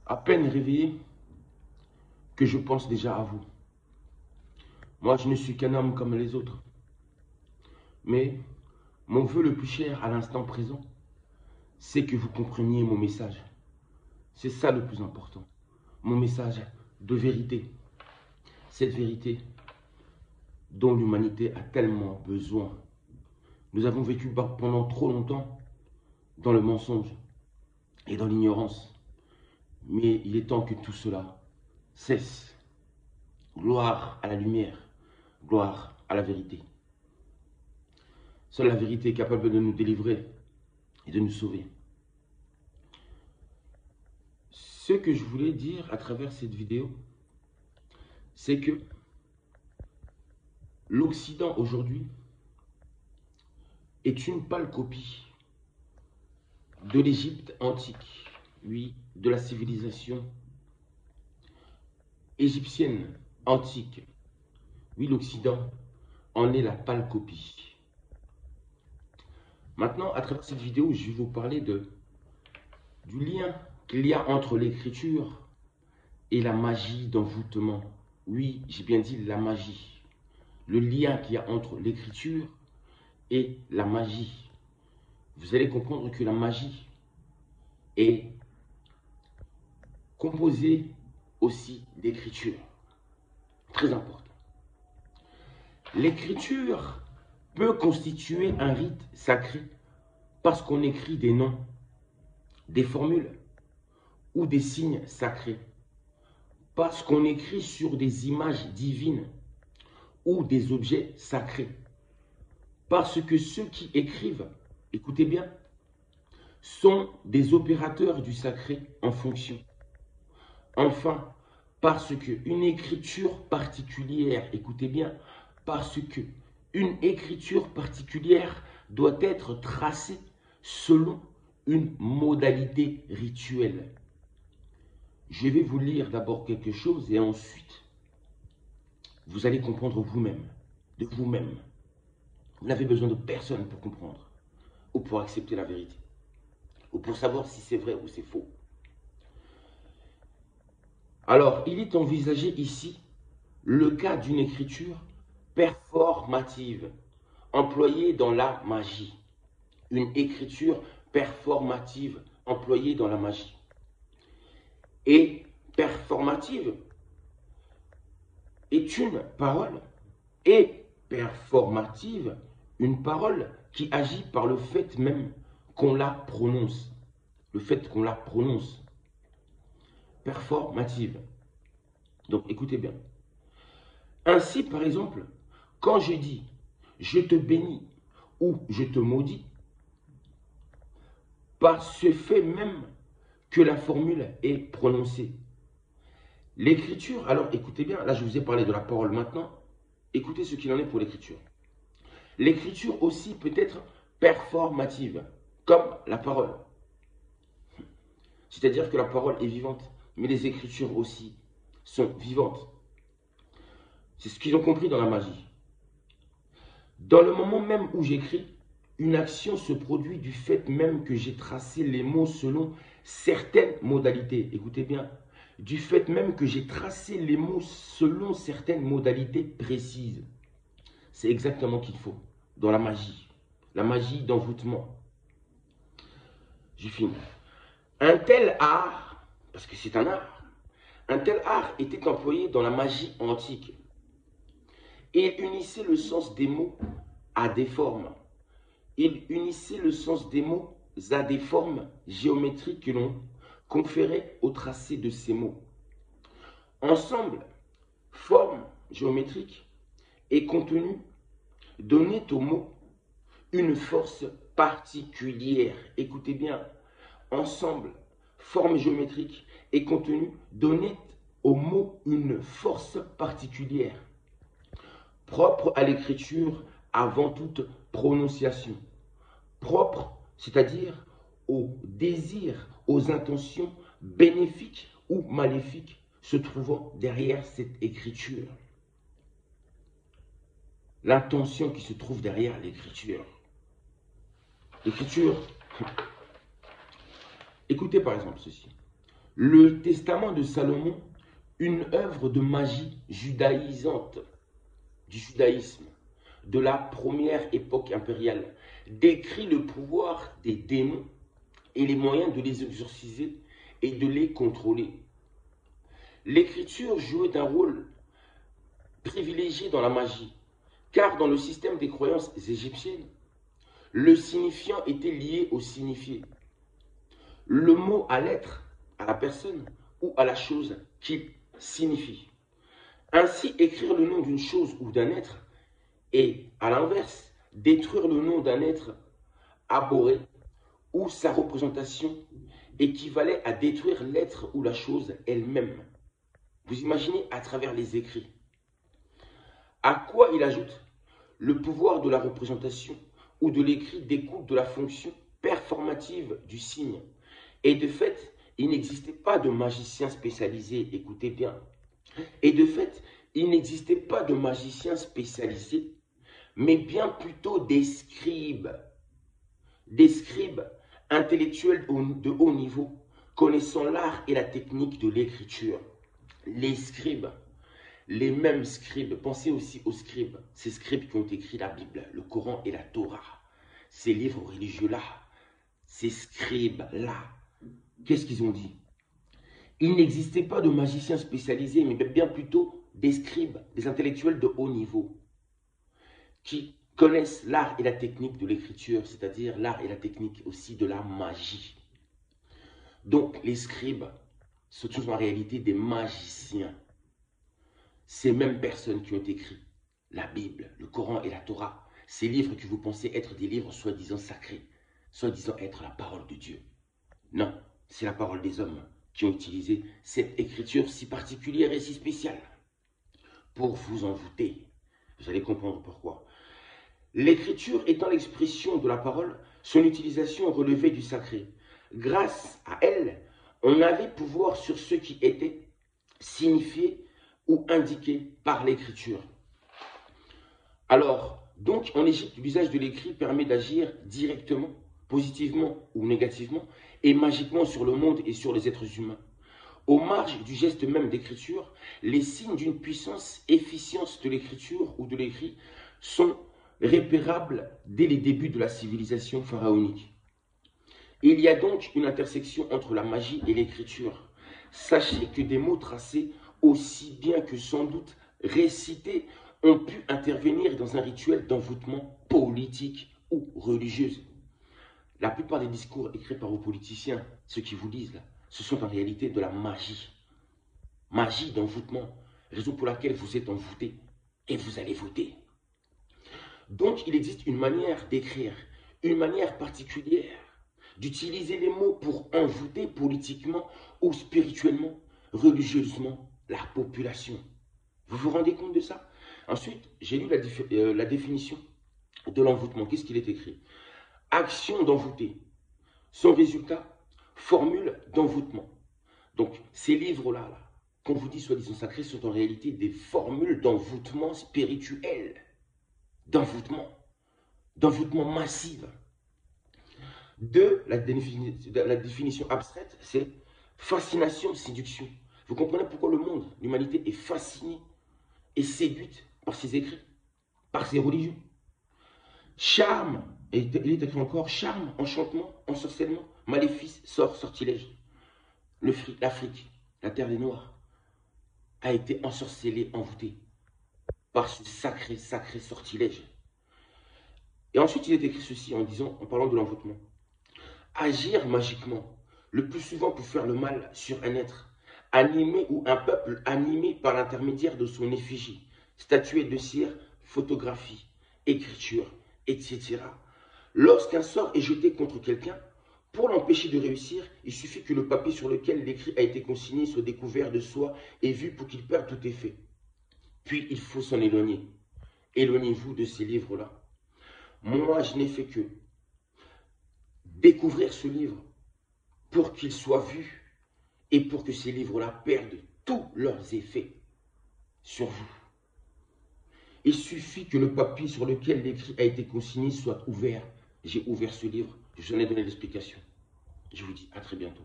À peine réveillé que je pense déjà à vous. Moi, je ne suis qu'un homme comme les autres. Mais mon vœu le plus cher à l'instant présent, c'est que vous compreniez mon message. C'est ça le plus important. Mon message de vérité. Cette vérité dont l'humanité a tellement besoin. Nous avons vécu pendant trop longtemps dans le mensonge et dans l'ignorance. Mais il est temps que tout cela cesse. Gloire à la lumière, gloire à la vérité. Seule la vérité est capable de nous délivrer et de nous sauver. Ce que je voulais dire à travers cette vidéo, c'est que l'Occident aujourd'hui est une pâle copie de l'Égypte antique, oui, de la civilisation égyptienne antique. Oui, l'Occident en est la pâle copie. Maintenant, à travers cette vidéo, je vais vous parler du lien qu'il y a entre l'écriture et la magie d'envoûtement. Oui, j'ai bien dit la magie. Le lien qu'il y a entre l'écriture et la magie. Vous allez comprendre que la magie est composée aussi d'écriture. Très important. L'écriture peut constituer un rite sacré parce qu'on écrit des noms, des formules ou des signes sacrés. Parce qu'on écrit sur des images divines ou des objets sacrés. Parce que ceux qui écrivent, écoutez bien, sont des opérateurs du sacré en fonction. Enfin, parce qu'une écriture particulière, écoutez bien, parce qu'une écriture particulière doit être tracée selon une modalité rituelle. Je vais vous lire d'abord quelque chose et ensuite, vous allez comprendre vous-même, de vous-même. Vous n'avez besoin de personne pour comprendre ou pour accepter la vérité ou pour savoir si c'est vrai ou c'est faux. Alors, il est envisagé ici le cas d'une écriture performative employée dans la magie. Une écriture performative employée dans la magie. Et performative est une parole et performative, une parole qui agit par le fait même qu'on la prononce. Le fait qu'on la prononce. Performative. Donc écoutez bien. Ainsi, par exemple, quand je dis « je te bénis » ou « je te maudis », par ce fait même que la formule est prononcée. L'écriture, alors écoutez bien, là je vous ai parlé de la parole maintenant, écoutez ce qu'il en est pour l'écriture. L'écriture aussi peut être performative, comme la parole. C'est-à-dire que la parole est vivante, mais les écritures aussi sont vivantes. C'est ce qu'ils ont compris dans la magie. Dans le moment même où j'écris, une action se produit du fait même que j'ai tracé les mots selon certaines modalités. Écoutez bien, du fait même que j'ai tracé les mots selon certaines modalités précises. C'est exactement qu'il faut dans la magie d'envoûtement. Je finis. Un tel art, parce que c'est un art était employé dans la magie antique. Et il unissait le sens des mots à des formes. Il unissait le sens des mots à des formes géométriques que l'on conférait au tracé de ces mots. Ensemble, forme géométrique et contenu donnaient aux mots une force particulière. Écoutez bien, ensemble, forme géométrique et contenu donnaient aux mots une force particulière, propre à l'écriture avant toute prononciation. Propre, c'est-à-dire aux désirs, aux intentions bénéfiques ou maléfiques se trouvant derrière cette écriture. L'intention qui se trouve derrière l'écriture. L'écriture, écoutez par exemple ceci. Le Testament de Salomon, une œuvre de magie judaïsante, du judaïsme, de la première époque impériale, décrit le pouvoir des démons et les moyens de les exorciser et de les contrôler. L'écriture jouait un rôle privilégié dans la magie, car dans le système des croyances égyptiennes, le signifiant était lié au signifié. Le mot à l'être, à la personne ou à la chose qu'il signifie. Ainsi, écrire le nom d'une chose ou d'un être et, à l'inverse, détruire le nom d'un être abhorré ou sa représentation équivalait à détruire l'être ou la chose elle-même. Vous imaginez à travers les écrits. À quoi il ajoute? Le pouvoir de la représentation ou de l'écrit découle de la fonction performative du signe. Et de fait, il n'existait pas de magicien spécialisé, écoutez bien. Et de fait, il n'existait pas de magicien spécialisé, mais bien plutôt des scribes intellectuels de haut niveau, connaissant l'art et la technique de l'écriture. Les scribes, les mêmes scribes, pensez aussi aux scribes, ces scribes qui ont écrit la Bible, le Coran et la Torah, ces livres religieux-là, ces scribes-là, qu'est-ce qu'ils ont dit? Il n'existait pas de magiciens spécialisés, mais bien plutôt des scribes, des intellectuels de haut niveau, qui connaissent l'art et la technique de l'écriture, c'est-à-dire l'art et la technique aussi de la magie. Donc les scribes, ce sont en réalité des magiciens. Ces mêmes personnes qui ont écrit la Bible, le Coran et la Torah, ces livres que vous pensez être des livres soi-disant sacrés, soi-disant être la parole de Dieu. Non, c'est la parole des hommes qui ont utilisé cette écriture si particulière et si spéciale. Pour vous envoûter, vous allez comprendre pourquoi. L'écriture étant l'expression de la parole, son utilisation relevait du sacré. Grâce à elle, on avait pouvoir sur ce qui était signifié ou indiqué par l'écriture. Alors, donc, en Égypte, l'usage de l'écrit permet d'agir directement, positivement ou négativement, et magiquement sur le monde et sur les êtres humains. Aux marges du geste même d'écriture, les signes d'une puissance, efficience de l'écriture ou de l'écrit sont repérables dès les débuts de la civilisation pharaonique. Il y a donc une intersection entre la magie et l'écriture. Sachez que des mots tracés, aussi bien que sans doute récités, ont pu intervenir dans un rituel d'envoûtement politique ou religieux. La plupart des discours écrits par vos politiciens, ceux qui vous disent là, ce sont en réalité de la magie. Magie d'envoûtement, raison pour laquelle vous êtes envoûté et vous allez voter. Donc il existe une manière d'écrire, une manière particulière d'utiliser les mots pour envoûter politiquement ou spirituellement, religieusement la population. Vous vous rendez compte de ça? Ensuite, j'ai lu la définition de l'envoûtement. Qu'est-ce qu'il est écrit? Action d'envoûter. Son résultat, formule d'envoûtement. Donc, ces livres-là, qu'on vous dit soi-disant sacrés, sont en réalité des formules d'envoûtement spirituel. D'envoûtement massive. La définition abstraite, c'est fascination, séduction. Vous comprenez pourquoi le monde, l'humanité est fascinée et séduite par ses écrits, par ses religions. Charme, et il est écrit encore, charme, enchantement, ensorcellement, maléfice, sort, sortilège. L'Afrique, la terre des Noirs, a été ensorcelée, envoûtée par ce sacré sortilège. Et ensuite, il est écrit ceci en parlant de l'envoûtement. Agir magiquement, le plus souvent pour faire le mal sur un être, animé ou un peuple animé par l'intermédiaire de son effigie, statuette de cire, photographie, écriture, etc. Lorsqu'un sort est jeté contre quelqu'un, pour l'empêcher de réussir, il suffit que le papier sur lequel l'écrit a été consigné soit découvert de soi et vu pour qu'il perde tout effet. Puis il faut s'en éloigner. Éloignez-vous de ces livres-là. Moi, je n'ai fait que découvrir ce livre pour qu'il soit vu et pour que ces livres-là perdent tous leurs effets sur vous. Il suffit que le papier sur lequel l'écrit a été consigné soit ouvert. J'ai ouvert ce livre, je vous en ai donné l'explication. Je vous dis à très bientôt.